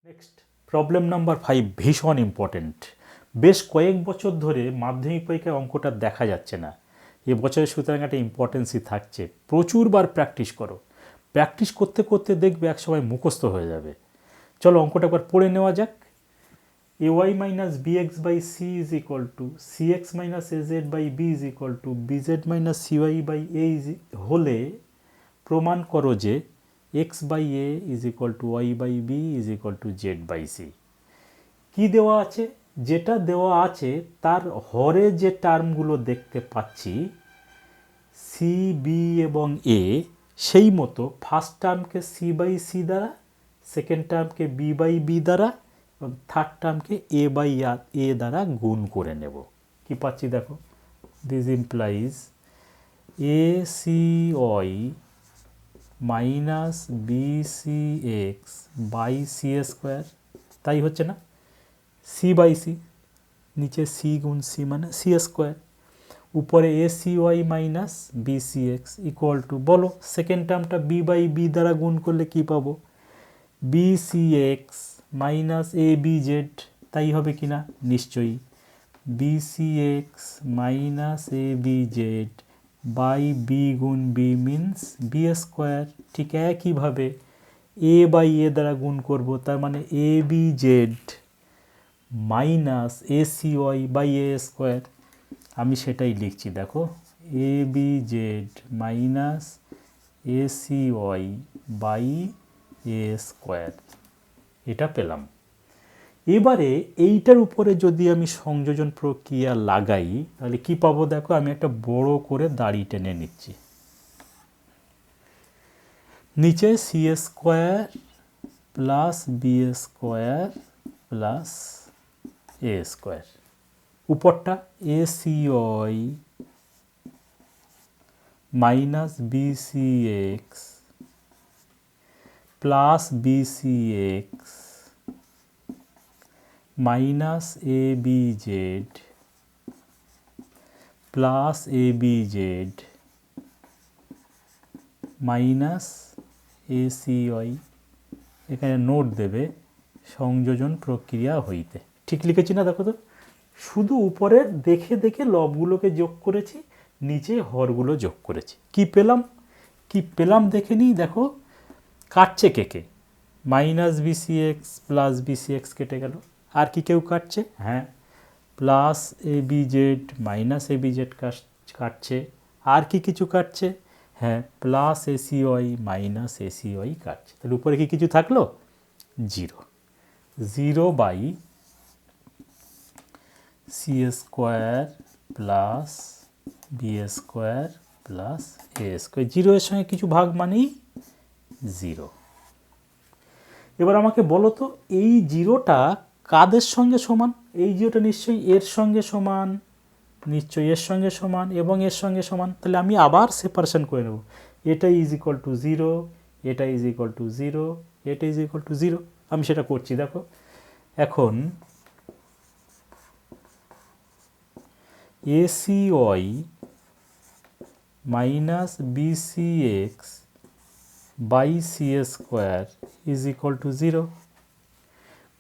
Next problem number 5 ভীষণ important. বেশ কয়েক বছর ধরে মাধ্যমিক পরীক্ষায় অঙ্কটা দেখা যাচ্ছে না, এবছরে সুতরাং একটা ইম্পর্টেন্সই থাকছে। প্রচুরবার প্র্যাকটিস করো, প্র্যাকটিস করতে করতে দেখবে এক সময় মুখস্থ হয়ে যাবে। চলো অঙ্কটা একবার পড়ে নেওয়া যাক। ay minus bx by c is equal to cx minus az by b is equal to bz minus cy by a হলে প্রমাণ করো যে x by a is equal to y by b is equal to z by c। কি দেওয়া আছে? যেটা দেওয়া আছে তার হরে যে টার্মগুলো দেখতে পাচ্ছি সি, বি এবং এ, সেই মতো ফার্স্ট টার্মকে সি বাই সি দ্বারা, সেকেন্ড টার্মকে বি বাই বি দ্বারা এবং থার্ড টার্মকে এ বাই এ দ্বারা গুণ করে নেব। কি পাচ্ছি দেখো, this implies A C Y minus B C X by C square, তাই হচ্ছে না? সি বাই সি, নিচে সি গুণ সি মানে সি স্কোয়ার, উপরে A C Y minus B C X equal to, বলো সেকেন্ড টার্মটা বি বাই বি দ্বারা গুণ করলে কি পাবো? B C X minus A B Z, তাই হবে কি না? নিশ্চয়ই। B C X minus A B Z by B গুণ বি মিনস বি স্কোয়ার। ঠিক একইভাবে এ বাই এ দ্বারা গুণ করব, তার মানে A B Z minus A C Y by A square. আমি সেটাই লিখছি, দেখো A B Z minus A C Y by A square, এটা পেলাম। এবারে এইটার উপরে যদি আমি সংযোজন প্রক্রিয়া লাগাই তাহলে কি পাবো দেখো, আমি একটা বড় করে দাড়ি টেনে নিচ্ছি। নিচে C square plus B square plus A square, উপরটা A C Y minus B C X plus B C X minus A B Z plus A B Z minus A C Y. এখানে note দেবে সংযোজন প্রক্রিয়া হইতে। ঠিক লিখেছি না? দেখো তো, শুধু উপরের দেখে দেখে লবগুলোকে যোগ করেছি, নিচে হরগুলো যোগ করেছি। কি পেলাম? কি পেলাম দেখে নিই। দেখো কাটছে কে কে, minus B C X plus B C X কেটে গেল। আর কি কেউ কাটছে? হ্যাঁ, plus A B Z minus A B Z কাটছে। আর কি কিছু কাটছে? হ্যাঁ, plus A C Y minus A C Y কাটছে। তাহলে উপরে কি কিছু থাকলো? Zero. Zero by C square plus B square plus A square. Zero এর সঙ্গে কিছু ভাগ মানেই জিরো। এবার আমাকে বলো তো, এই জিরোটা কাদের সঙ্গে সমান? এই জিরোটা নিশ্চয়ই এর সঙ্গে সমান, নিশ্চয়ই এর সঙ্গে সমান এবং এর সঙ্গে সমান। তাহলে আমি আবার সেপারেশন করে নেব, এটা ইজ ইকুয়াল টু জিরো, এটা ইজ ইকুয়াল টু জিরো, এটা ইজ ইকুয়াল টু জিরো। আমি সেটা করছি, দেখো। এখন A C Y minus B C X by C square is equal to zero.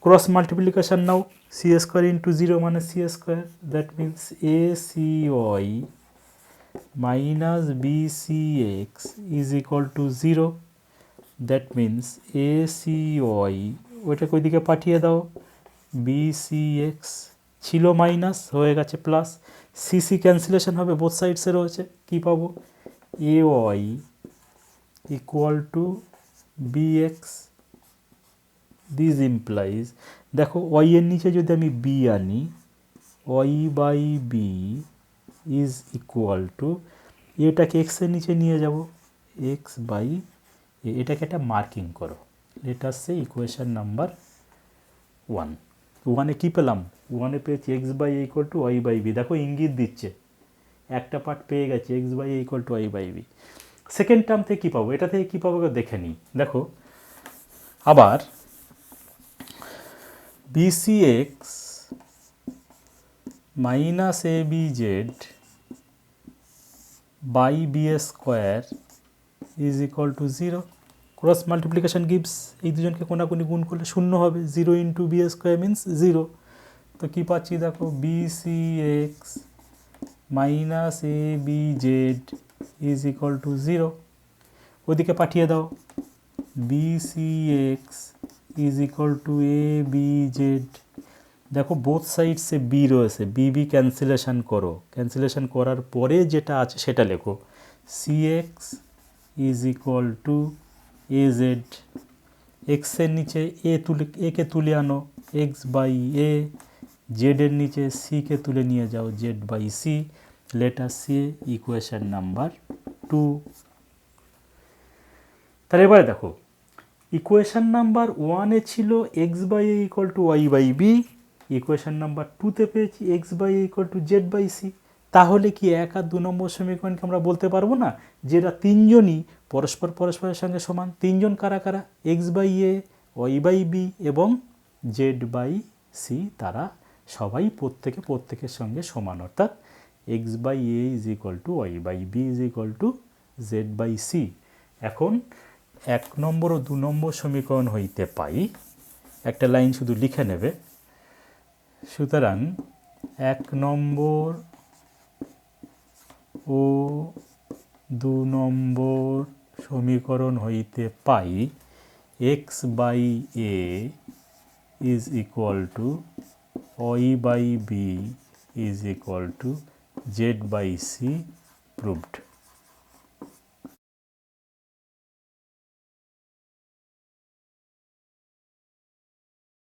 Cross multiplication now, C square into zero মানে C square, that means A C Y minus B C X is equal to zero. That means A C Y, ওইটাকে ওইদিকে পাঠিয়ে দাও, B C X ছিল minus, হয়ে গেছে plus, C C cancellation হবে, both সাইডসে রয়েছে। কী পাবো? A Y equal to B X. This implies, দেখো ওয়াই এর নিচে যদি আমি বি আনি, Y by B is equal to, এটাকে এক্সের নিচে নিয়ে যাব, এক্স বাই এটাকে একটা মার্কিং করো। Let us say equation number 1। ওয়ানে কী পেলাম? ওয়ানে পেয়েছি X by A equal to Y by B. দেখো ইঙ্গিত দিচ্ছে, একটা পার্ট পেয়ে গেছে, X by A equal to Y by B. Second term থেকে কী পাবো? এটা থেকে কী পাবো দেখে নিই। দেখো আবার B C X minus A B Z by B square is equal to zero. Cross multiplication gives, এই দুজনকে কোনাকুনি গুণ করলে শূন্য হবে, 0 ইন্টু বি স্কোয়ার মিনস 0। তো কী পাচ্ছি দেখো, B C X minus A B Z is equal to 0। ওদিকে পাঠিয়ে দাও, B C X is equal to A B Z. দেখো বোথ সাইডসে বি রয়েছে, বি বি ক্যান্সেলেশন করো, ক্যান্সেলেশন করার পরে যেটা আছে সেটা লেখো, C X is equal to A Z. এক্সের নিচে একে তুলে আনো, এক্স বাই এ, জেডের নিচে সিকে তুলে নিয়ে যাও, Z by C. Letter C equation number 2। তাহলে এবারে দেখো, ইকুয়েশন নাম্বার 1-এ ছিল X by A equal to Y by B, equation number 2-তে পেয়েছি X by A equal to Z by C. তাহলে কি 1 আর 2 নম্বর সমীকরণকে আমরা বলতে পারবো না যেটা তিনজনই পরস্পরের সঙ্গে সমান? তিনজন কারা কারা? X by A, Y by B এবং জেড বাই সি, তারা সবাই প্রত্যেকের সঙ্গে সমান, অর্থাৎ X by A is equal to Y by B is equal to Z by C. এখন 1 নম্বর ও 2 নম্বর সমীকরণ হইতে পাই, একটা লাইন শুধু লিখে নেবে। সুতরাং 1 নম্বর ও 2 নম্বর সমীকরণ হইতে পাই X by A is equal to Y by B is equal to Z by C proved.